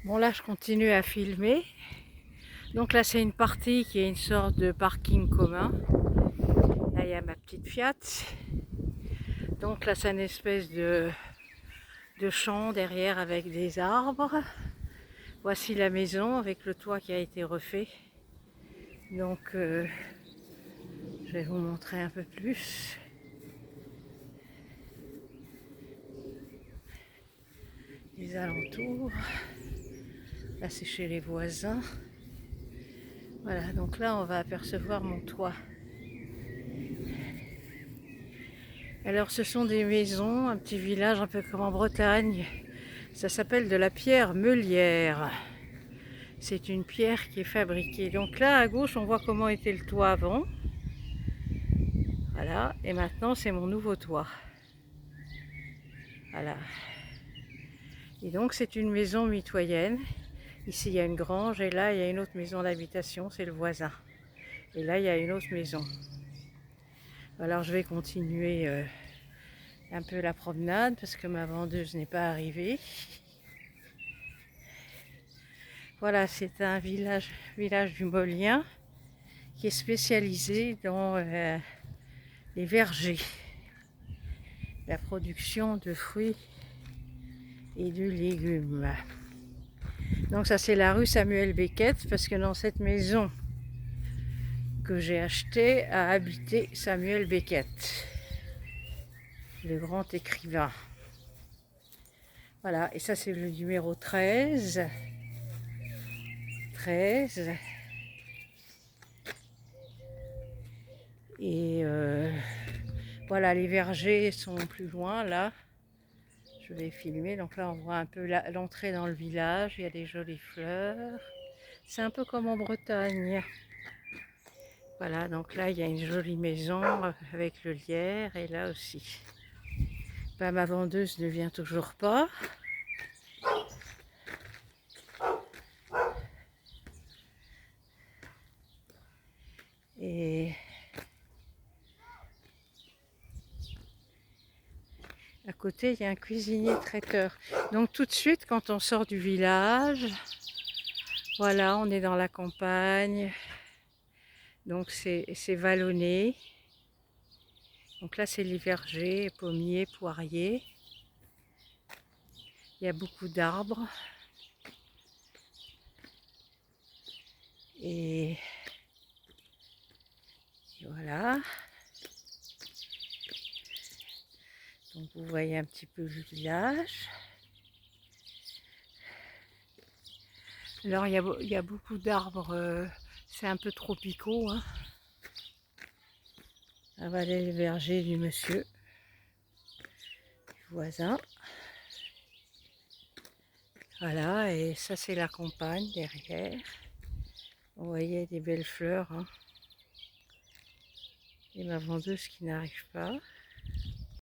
Bon là je continue à filmer. Donc là c'est une partie qui est une sorte de parking commun. Là il y a ma petite Fiat. Donc là c'est une espèce de champ derrière avec des arbres. Voici la maison avec le toit qui a été refait. Donc je vais vous montrer un peu plus. Les alentours. Là c'est chez les voisins. Voilà, donc là on va apercevoir mon toit. Alors ce sont des maisons, un petit village un peu comme en Bretagne. Ça s'appelle de la pierre meulière. C'est une pierre qui est fabriquée. Donc là à gauche on voit comment était le toit avant. Voilà, et maintenant c'est mon nouveau toit. Voilà. Et donc c'est une maison mitoyenne. Ici il y a une grange et là il y a une autre maison d'habitation, c'est le voisin. Et là il y a une autre maison. Alors je vais continuer un peu la promenade parce que ma vendeuse n'est pas arrivée. Voilà, c'est un village du Molien qui est spécialisé dans les vergers, la production de fruits et de légumes. Donc ça c'est la rue Samuel Beckett parce que dans cette maison que j'ai achetée a habité Samuel Beckett, le grand écrivain. Voilà, et ça c'est le numéro 13. 13. Et voilà, les vergers sont plus loin là. Je vais filmer, donc là on voit un peu l'entrée dans le village, il y a des jolies fleurs. C'est un peu comme en Bretagne. Voilà, donc là il y a une jolie maison avec le lierre et là aussi. Ben, ma vendeuse ne vient toujours pas. Et à côté il y a un cuisinier traiteur. Donc tout de suite quand on sort du village, voilà, on est dans la campagne. Donc c'est vallonné. Donc là c'est les vergers, pommiers, poiriers. Il y a beaucoup d'arbres. Et voilà. Donc vous voyez un petit peu le village. Alors il y a beaucoup d'arbres, c'est un peu tropicaux. Hein. Ah, voilà le verger du monsieur, du voisin. Voilà, et ça c'est la campagne derrière. Vous voyez des belles fleurs. Hein. Et ma vendeuse qui n'arrive pas.